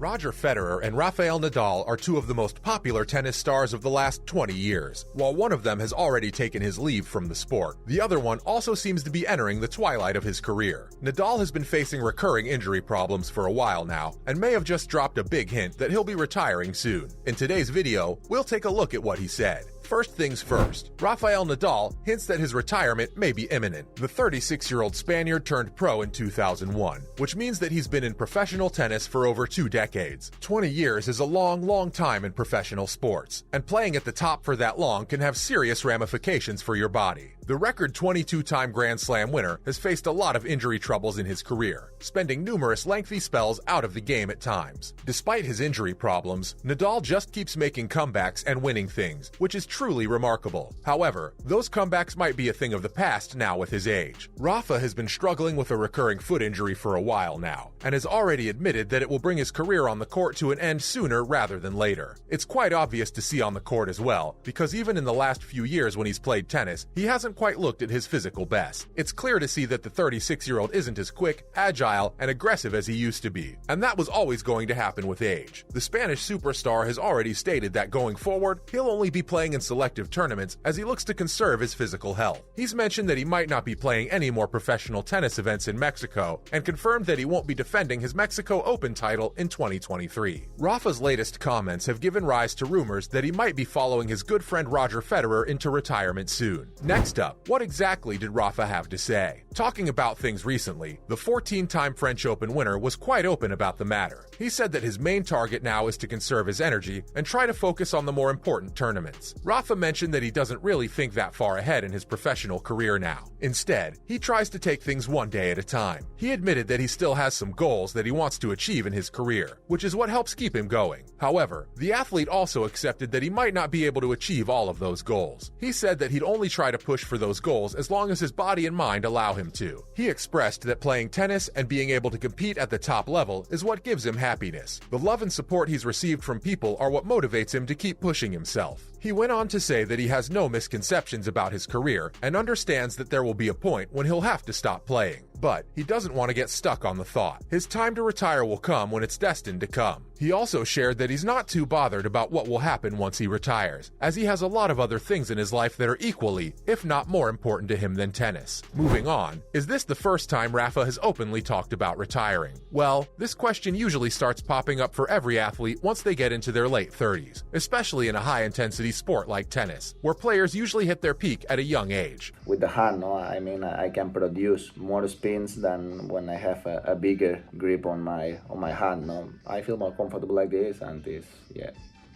Roger Federer and Rafael Nadal are two of the most popular tennis stars of the last 20 years. While one of them has already taken his leave from the sport, the other one also seems to be entering the twilight of his career. Nadal has been facing recurring injury problems for a while now, and may have just dropped a big hint that he'll be retiring soon. In today's video, we'll take a look at what he said. First things first, Rafael Nadal hints that his retirement may be imminent. The 36-year-old Spaniard turned pro in 2001, which means that he's been in professional tennis for over 2 decades. 20 years is a long time in professional sports, and playing at the top for that long can have serious ramifications for your body. The record 22-time Grand Slam winner has faced a lot of injury troubles in his career, spending numerous lengthy spells out of the game at times. Despite his injury problems, Nadal just keeps making comebacks and winning things, which is truly remarkable. However, those comebacks might be a thing of the past now with his age. Rafa has been struggling with a recurring foot injury for a while now, and has already admitted that it will bring his career on the court to an end sooner rather than later. It's quite obvious to see on the court as well, because even in the last few years when he's played tennis, he hasn't quite looked at his physical best. It's clear to see that the 36-year-old isn't as quick, agile, and aggressive as he used to be, and that was always going to happen with age. The Spanish superstar has already stated that going forward, he'll only be playing in selective tournaments as he looks to conserve his physical health. He's mentioned that he might not be playing any more professional tennis events in Mexico, and confirmed that he won't be defending his Mexico Open title in 2023. Rafa's latest comments have given rise to rumors that he might be following his good friend Roger Federer into retirement soon. Next up, what exactly did Rafa have to say? Talking about things recently, the 14-time French Open winner was quite open about the matter. He said that his main target now is to conserve his energy and try to focus on the more important tournaments. Rafa mentioned that he doesn't really think that far ahead in his professional career now. Instead, he tries to take things one day at a time. He admitted that he still has some goals that he wants to achieve in his career, which is what helps keep him going. However, the athlete also accepted that he might not be able to achieve all of those goals. He said that he'd only try to push for those goals as long as his body and mind allow him to. He expressed that playing tennis and being able to compete at the top level is what gives him happiness. The love and support he's received from people are what motivates him to keep pushing himself. He went on to say that he has no misconceptions about his career and understands that there will be a point when he'll have to stop playing. But he doesn't want to get stuck on the thought. His time to retire will come when it's destined to come. He also shared that he's not too bothered about what will happen once he retires, as he has a lot of other things in his life that are equally, if not more important to him than tennis. Moving on, is this the first time Rafa has openly talked about retiring? Well, this question usually starts popping up for every athlete once they get into their late 30s, especially in a high-intensity sport like tennis, where players usually hit their peak at a young age. With the hand, I can produce more spins than when I have a bigger grip on my hand. I feel more comfortable like this, and it's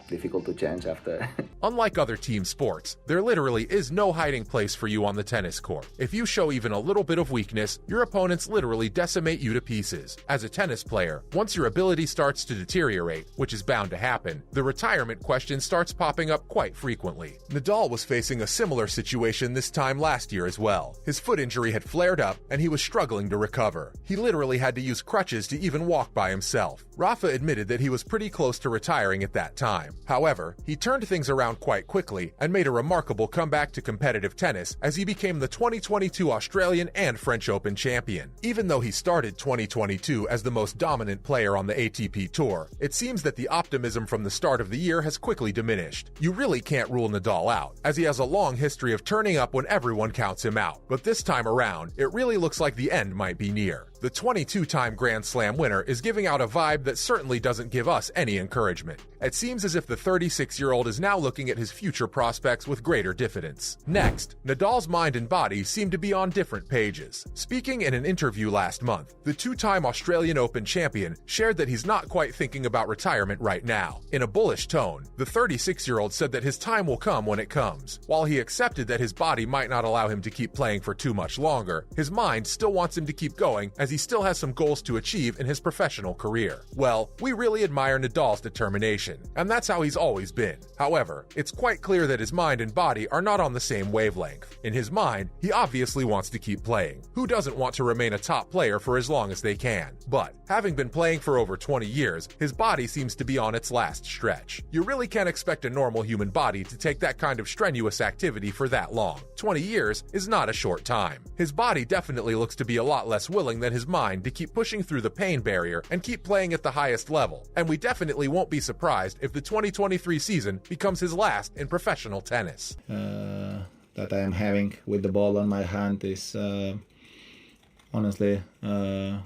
difficult to change after. Unlike other team sports, there literally is no hiding place for you on the tennis court. If you show even a little bit of weakness, your opponents literally decimate you to pieces. As a tennis player, once your ability starts to deteriorate, which is bound to happen, the retirement question starts popping up quite frequently. Nadal was facing a similar situation this time last year as well. His foot injury had flared up, and he was struggling to recover. He literally had to use crutches to even walk by himself. Rafa admitted that he was pretty close to retiring at that time. However, he turned things around quite quickly and made a remarkable comeback to competitive tennis as he became the 2022 Australian and French Open champion. Even though he started 2022 as the most dominant player on the ATP Tour, it seems that the optimism from the start of the year has quickly diminished. You really can't rule Nadal out, as he has a long history of turning up when everyone counts him out. But this time around, it really looks like the end might be near. The 22-time Grand Slam winner is giving out a vibe that certainly doesn't give us any encouragement. It seems as if the 36-year-old is now looking at his future prospects with greater diffidence. Next, Nadal's mind and body seem to be on different pages. Speaking in an interview last month, the 2-time Australian Open champion shared that he's not quite thinking about retirement right now. In a bullish tone, the 36-year-old said that his time will come when it comes. While he accepted that his body might not allow him to keep playing for too much longer, his mind still wants him to keep going as he still has some goals to achieve in his professional career. Well, we really admire Nadal's determination, and that's how he's always been. However, it's quite clear that his mind and body are not on the same wavelength. In his mind, he obviously wants to keep playing. Who doesn't want to remain a top player for as long as they can? But, having been playing for over 20 years, his body seems to be on its last stretch. You really can't expect a normal human body to take that kind of strenuous activity for that long. 20 years is not a short time. His body definitely looks to be a lot less willing than his his mind to keep pushing through the pain barrier and keep playing at the highest level, and we definitely won't be surprised if the 2023 season becomes his last in professional tennis. That I am having with the ball on my hand is honestly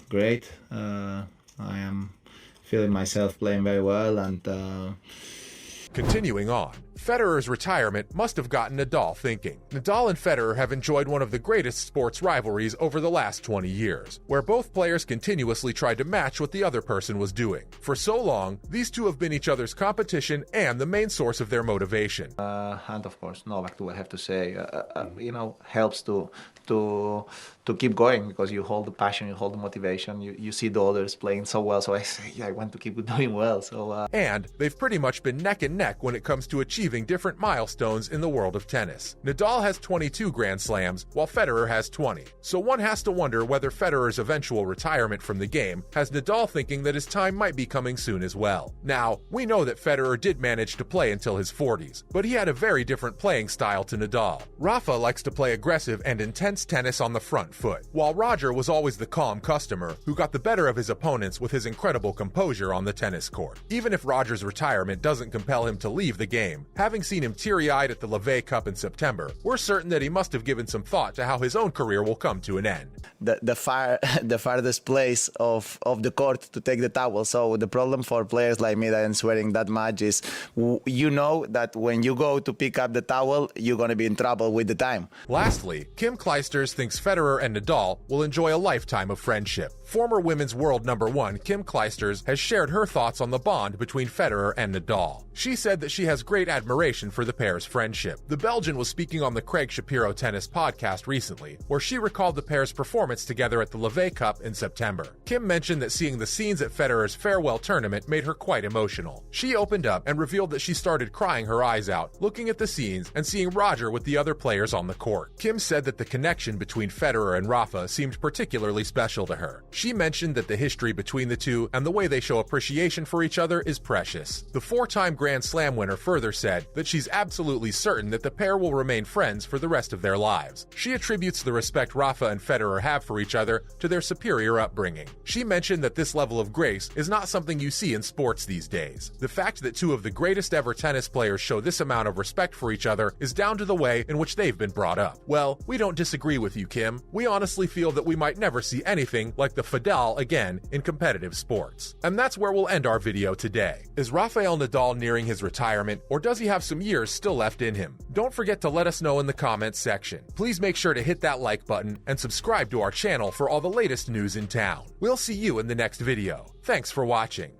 great. I am feeling myself playing very well, and Continuing on, Federer's retirement must have gotten Nadal thinking. Nadal and Federer have enjoyed one of the greatest sports rivalries over the last 20 years, where both players continuously tried to match what the other person was doing. For so long, these two have been each other's competition and the main source of their motivation. And of course, Novak too, I have to say, helps to keep going, because you hold the passion, you hold the motivation, you see the others playing so well, so I say, yeah, I want to keep doing well. And they've pretty much been neck and neck when it comes to achieving different milestones in the world of tennis. Nadal has 22 Grand Slams, while Federer has 20. So one has to wonder whether Federer's eventual retirement from the game has Nadal thinking that his time might be coming soon as well. Now, we know that Federer did manage to play until his 40s, but he had a very different playing style to Nadal. Rafa likes to play aggressive and intense tennis on the front foot, while Roger was always the calm customer who got the better of his opponents with his incredible composure on the tennis court. Even if Roger's retirement doesn't compel him to leave the game, having seen him teary-eyed at the Laver Cup in September, we're certain that he must have given some thought to how his own career will come to an end. The farthest place of the court to take the towel. So the problem for players like me that I'm sweating that much is, you know that when you go to pick up the towel, you're going to be in trouble with the time. Lastly, Kim Clijsters thinks Federer and Nadal will enjoy a lifetime of friendship. Former women's world #1 Kim Clijsters has shared her thoughts on the bond between Federer and Nadal. She said that she has great admiration for the pair's friendship. The Belgian was speaking on the Craig Shapiro Tennis podcast recently, where she recalled the pair's performance together at the Laver Cup in September. Kim mentioned that seeing the scenes at Federer's farewell tournament made her quite emotional. She opened up and revealed that she started crying her eyes out, looking at the scenes and seeing Roger with the other players on the court. Kim said that the connection between Federer and Rafa seemed particularly special to her. She mentioned that the history between the two and the way they show appreciation for each other is precious. The four-time Grand Slam winner further said that she's absolutely certain that the pair will remain friends for the rest of their lives. She attributes the respect Rafa and Federer have for each other to their superior upbringing. She mentioned that this level of grace is not something you see in sports these days. The fact that two of the greatest ever tennis players show this amount of respect for each other is down to the way in which they've been brought up. Well, we don't disagree with you, Kim. We honestly feel that we might never see anything like the Fedal again in competitive sports. And that's where we'll end our video today. Is Rafael Nadal nearing his retirement, or does he have some years still left in him? Don't forget to let us know in the comments section. Please make sure to hit that like button and subscribe to our channel for all the latest news in town. We'll see you in the next video. Thanks for watching.